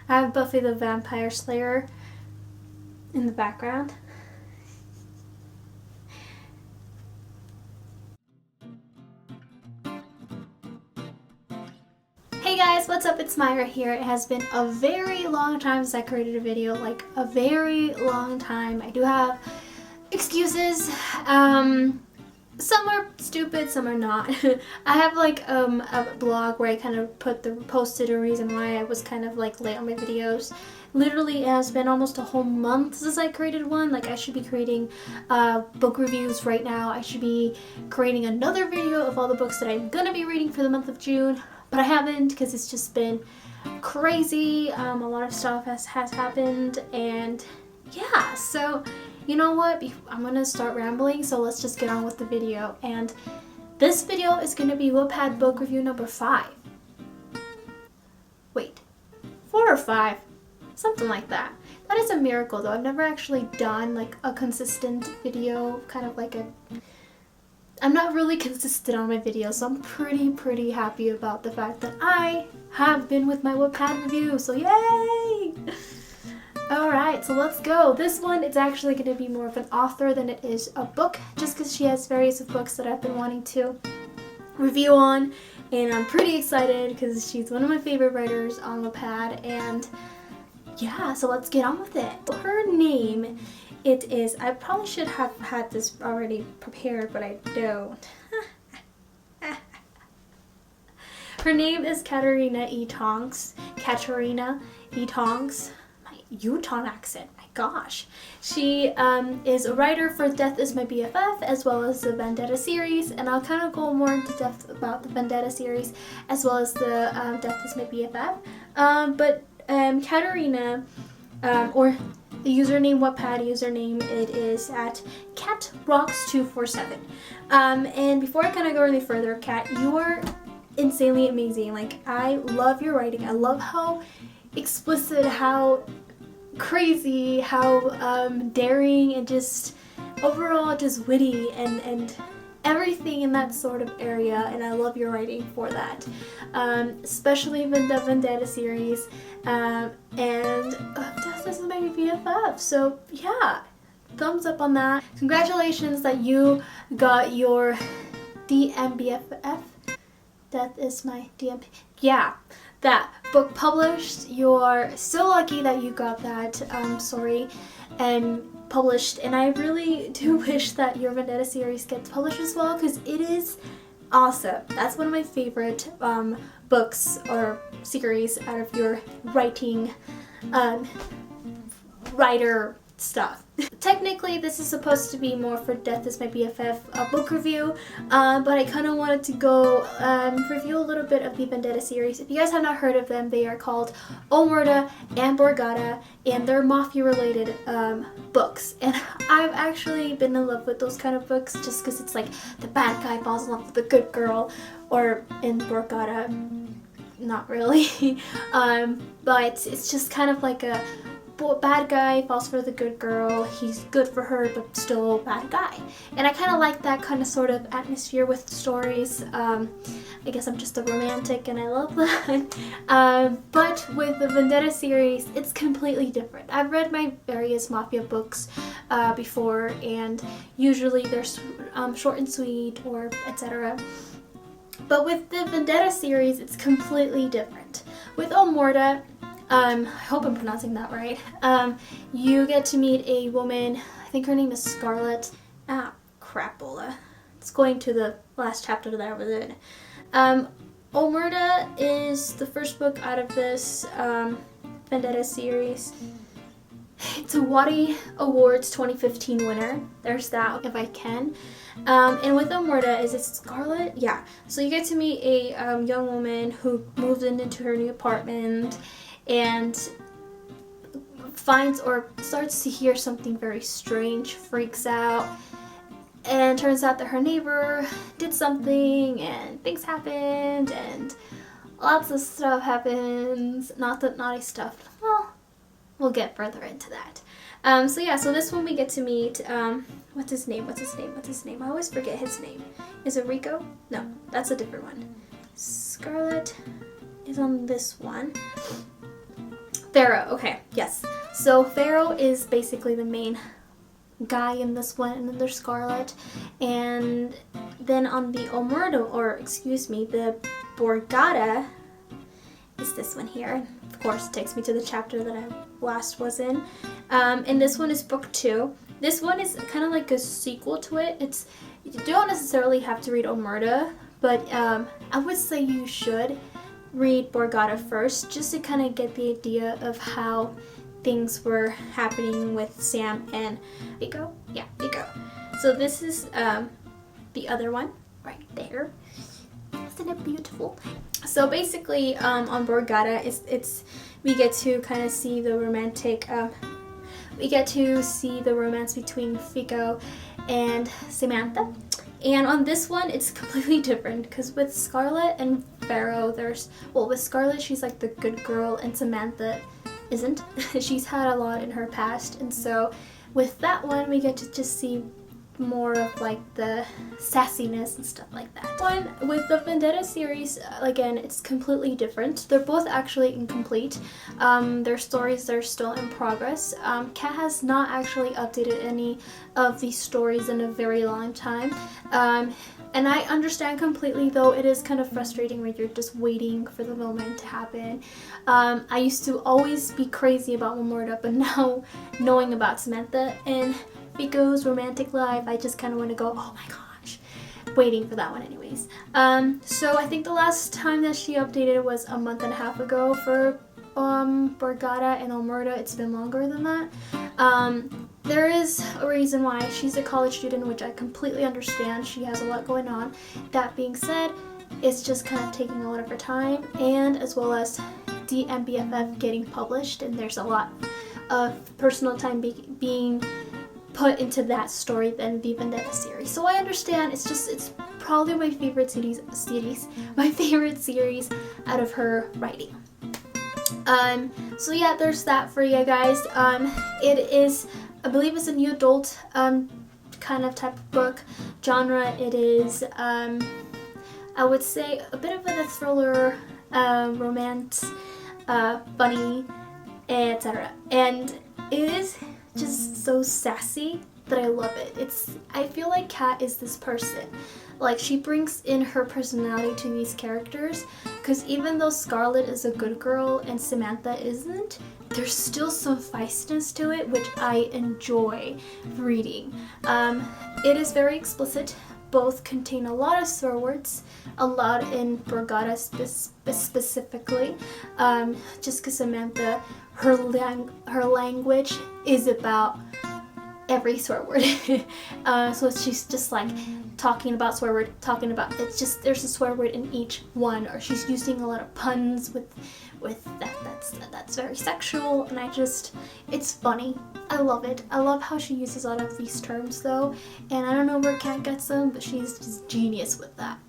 I have Buffy the Vampire Slayer in the background. Hey guys, what's up? It's Mayra here. It has been a very long time since I created a video, like a very long time. I do have excuses. Some are stupid, some are not. I have like a blog where I kind of posted a reason why I was kind of like late on my videos. Literally, it has been almost a whole month since I created one. Like, I should be creating book reviews right now. I should be creating another video of all the books that I'm gonna be reading for the month of June, but I haven't because it's just been crazy. A lot of stuff has happened, and yeah, so you know what? I'm gonna start rambling, so let's just get on with the video. And this video is gonna be Wattpad book review number 5. Wait, 4 or 5? Something like that. That is a miracle though. I've never actually done like a consistent video, kind of like I'm not really consistent on my videos, so I'm pretty happy about the fact that I have been with my Wattpad review, so yay! Alright, so let's go. This one, it's actually going to be more of an author than it is a book, just because she has various books that I've been wanting to review on, and I'm pretty excited because she's one of my favorite writers on Wattpad, and yeah, so let's get on with it. Her name, I probably should have had this already prepared, but I don't. Her name is Katarina E Tonks. Katarina E Tonks. Utah accent, my gosh. She is a writer for Death Is My BFF as well as the Vendetta series, and I'll kind of go more into depth about the Vendetta series as well as the Death Is My BFF. But Katarina, or the username, Wattpad username, it is at CatRocks247. And before I kind of go any further, Kat, you are insanely amazing. Like, I love your writing. I love how explicit, how crazy, how daring, and just overall just witty and everything in that sort of area, and I love your writing for that, especially in the Vendetta series, and Death Is My BFF. So yeah, thumbs up on that. Congratulations that you got your DIMBFF. Death Is My DMP. Yeah, that book published. You're so lucky that you got that story and published, and I really do wish that your Vendetta series gets published as well, because it is awesome. That's one of my favorite books or series out of your writing writer stuff. Technically, this is supposed to be more for Death Is My BFF book review, but I kind of wanted to go review a little bit of the Vendetta series. If you guys have not heard of them, they are called Omerta and Borgata, and they're mafia-related books. And I've actually been in love with those kind of books just because it's like the bad guy falls in love with the good girl, or in Borgata, not really. But it's just kind of like a bad guy falls for the good girl, he's good for her but still a bad guy, and I kind of like that kind of sort of atmosphere with stories. I guess I'm just a romantic and I love that. But with the Vendetta series, it's completely different. I've read my various mafia books before, and usually they're short and sweet or etc. But with the Vendetta series, it's completely different. With Omerta, I hope I'm pronouncing that right, you get to meet a woman, I think her name is Scarlet. Crapola. It's going to the last chapter that I was in. Omerta is the first book out of this Vendetta series. It's a Wattpad Awards 2015 winner. There's that, if I can. And with Omerta, is it Scarlet? Yeah. So you get to meet a young woman who moves into her new apartment and finds or starts to hear something very strange, freaks out, and turns out that her neighbor did something and things happened and lots of stuff happens. Not that naughty stuff. Well, we'll get further into that. So yeah, so this one we get to meet, what's his name? I always forget his name. Is it Rico? No, that's a different one. Scarlet is on this one. Pharaoh, okay, yes. So Pharaoh is basically the main guy in this one, and then there's Scarlet, and then on the Omerta, or excuse me, the Borgata is this one here. Of course, it takes me to the chapter that I last was in. And this one is book 2. This one is kind of like a sequel to it. You don't necessarily have to read Omerta, but I would say you should read Borgata first, just to kind of get the idea of how things were happening with Sam and Vigo. Yeah, Vigo. So this is the other one right there. Isn't it beautiful? So basically, on Borgata, we get to kind of see the romantic. We get to see the romance between Vigo and Samantha. And on this one, it's completely different, because with Scarlet and Pharaoh, with Scarlet, she's like the good girl, and Samantha isn't. She's had a lot in her past, and so with that one, we get to just see more of like the sassiness and stuff like that. One with the Vendetta series, again, it's completely different. They're both actually incomplete. Their stories are still in progress. Kat has not actually updated any of these stories in a very long time. And I understand completely, though it is kind of frustrating when you're just waiting for the moment to happen. I used to always be crazy about Omerta, but now knowing about Samantha and Vigo's romantic life, I just kind of want to go, oh my gosh, waiting for that one anyways. So I think the last time that she updated was a month and a half ago for Borgata and Omerta. It's been longer than that. There is a reason why. She's a college student, which I completely understand. She has a lot going on. That being said, it's just kind of taking a lot of her time, and as well as DIMBFF getting published, and there's a lot of personal time being put into that story than the Vendetta series. So I understand. It's probably my favorite my favorite series out of her writing. So yeah, there's that for you guys. It is, I believe it's a new adult kind of type of book. Genre, it is, I would say a bit of a thriller, romance, funny, etc. And it is just so sassy that I love it. I feel like Kat is this person. Like, she brings in her personality to these characters, because even though Scarlet is a good girl and Samantha isn't, there's still some feistiness to it, which I enjoy reading. It is very explicit. Both contain a lot of swear words, a lot in Borgata specifically, just because Samantha, her language is about every swear word. So she's just like talking about swear word, it's just, there's a swear word in each one, or she's using a lot of puns with that. That's very sexual, and it's funny. I love it. I love how she uses a lot of these terms though, and I don't know where Kat gets them, but she's just genius with that.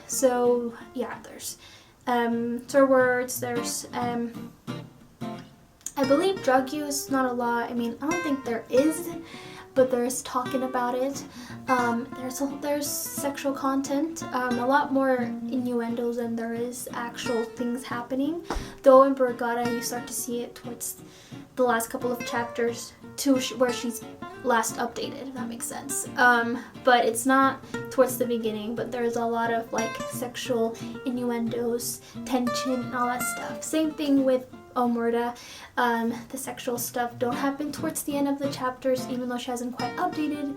So yeah, there's swear words, there's I believe drug use, not a lot. I mean, I don't think there is, but there's talking about it. There's sexual content, a lot more innuendos than there is actual things happening. Though in Borgata, you start to see it towards the last couple of chapters to where she's last updated, if that makes sense. But it's not towards the beginning, but there's a lot of like sexual innuendos, tension, and all that stuff. Same thing with Omerta. The sexual stuff don't happen towards the end of the chapters, even though she hasn't quite updated.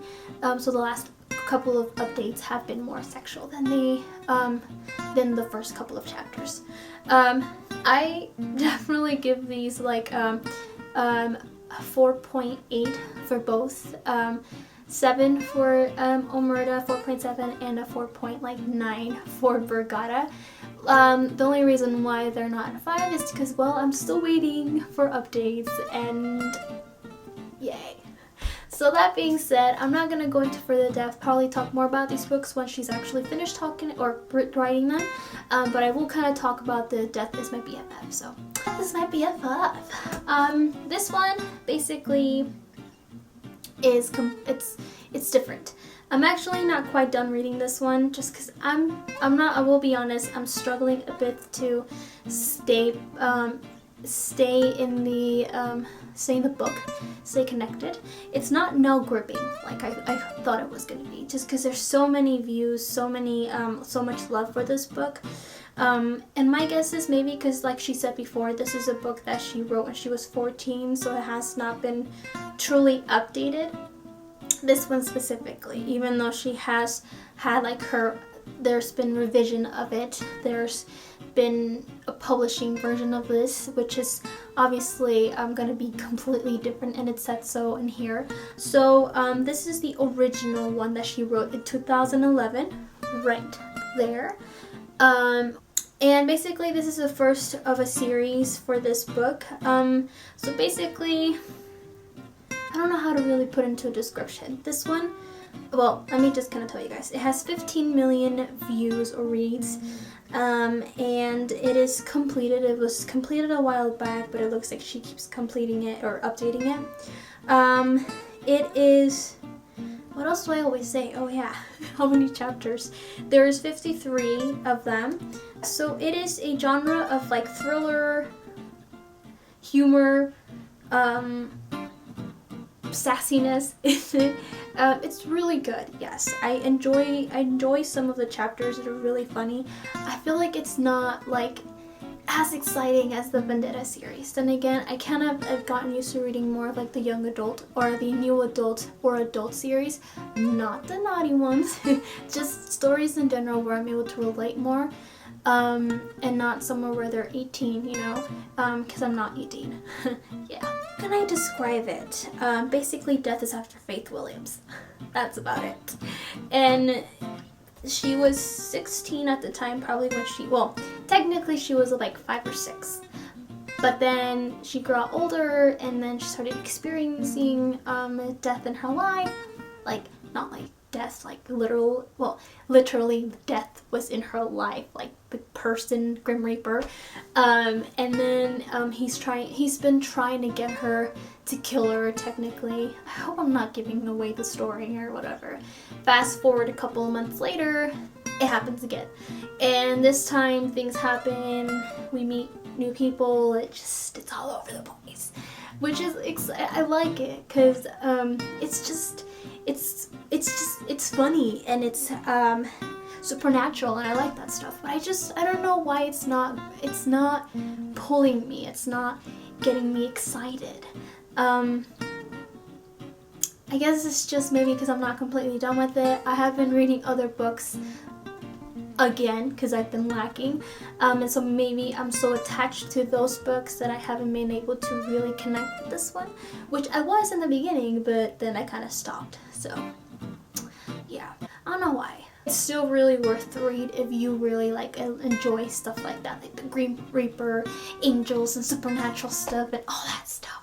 So the last couple of updates have been more sexual than the first couple of chapters. I definitely give these like 4.8 for both. 7 for Omerta, 4.7, and a 4.9 for Borgata. The only reason why they're not at 5 is because, well, I'm still waiting for updates, and yay. So that being said, I'm not going to go into further depth, probably talk more about these books once she's actually finished talking or writing them, but I will kind of talk about the Death is My BFF. So, Death is My BFF. This one basically is, it's different. I'm actually not quite done reading this one, just because I will be honest, I'm struggling a bit to stay stay in the book, stay connected. It's not no gripping like I thought it was gonna be, just because there's so many views, so much love for this book. And my guess is maybe because, like she said before, this is a book that she wrote when she was 14, so it has not been truly updated. This one specifically, even though she has had like there's been revision of it, there's been a publishing version of this, which is obviously going to be completely different, and it said so in here. So this is the original one that she wrote in 2011, right there. And basically this is the first of a series for this book. So basically, I don't know how to really put into a description. This one, well, let me just kind of tell you guys. It has 15 million views or reads, and it is completed. It was completed a while back, but it looks like she keeps completing it or updating it. It is, what else do I always say? Oh yeah, how many chapters? There's 53 of them. So it is a genre of like thriller, humor, sassiness. It's really good. Yes, I enjoy some of the chapters that are really funny. I feel like it's not like as exciting as the Vendetta series. Then again, I've gotten used to reading more of like the young adult or the new adult or adult series, not the naughty ones. Just stories in general where I'm able to relate more, and not somewhere where they're 18, you know, because I'm not 18. Yeah. How can I describe it? Basically, death is after Faith Williams. That's about it. And she was 16 at the time, probably when well, technically she was like 5 or 6. But then she got older, and then she started experiencing death in her life. Like, not like death, like literally death was in her life, like the person, Grim Reaper. And then he's been trying to get her to kill her, technically. I hope I'm not giving away the story or whatever. Fast forward a couple of months later, it happens again. And this time things happen, we meet new people, it's all over the place. Which is, I like it, because it's funny, and it's supernatural, and I like that stuff. But I don't know why it's not pulling me, it's not getting me excited. I guess it's just maybe because I'm not completely done with it. I have been reading other books again because I've been lacking, and so maybe I'm so attached to those books that I haven't been able to really connect with this one, which I was in the beginning, but then I kind of stopped. So yeah, I don't know why. It's still really worth the read if you really like enjoy stuff like that, like the Grim Reaper, angels, and supernatural stuff, and all that stuff.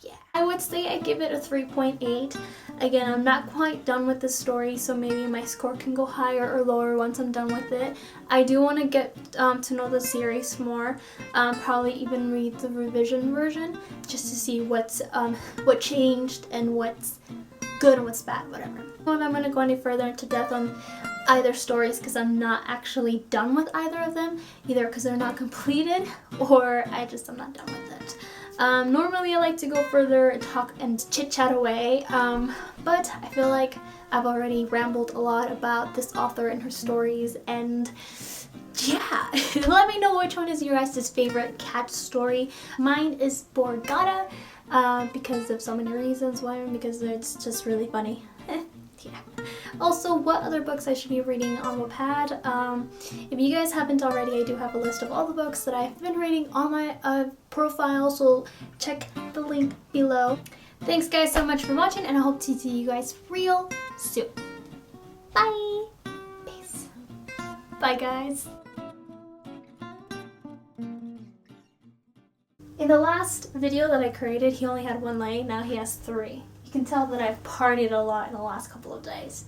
Yeah, I would say I give it a 3.8. Again, I'm not quite done with the story, so maybe my score can go higher or lower once I'm done with it. I do want to get to know the series more, probably even read the revision version, just to see what changed and what's good and what's bad, whatever. I don't know if I'm going to go any further into depth on either stories because I'm not actually done with either of them, either because they're not completed or I'm not done with it. Normally I like to go further and talk and chit chat away, but I feel like I've already rambled a lot about this author and her stories, and yeah, let me know which one is your guys' favorite cat story. Mine is Borgata, because of so many reasons. One, because it's just really funny. Yeah. Also, what other books I should be reading on Wattpad. If you guys haven't already, I do have a list of all the books that I've been reading on my profile, so check the link below. Thanks guys so much for watching, and I hope to see you guys real soon. Bye! Peace. Bye guys. In the last video that I created, he only had 1 leg, now he has 3. You can tell that I've partied a lot in the last couple of days.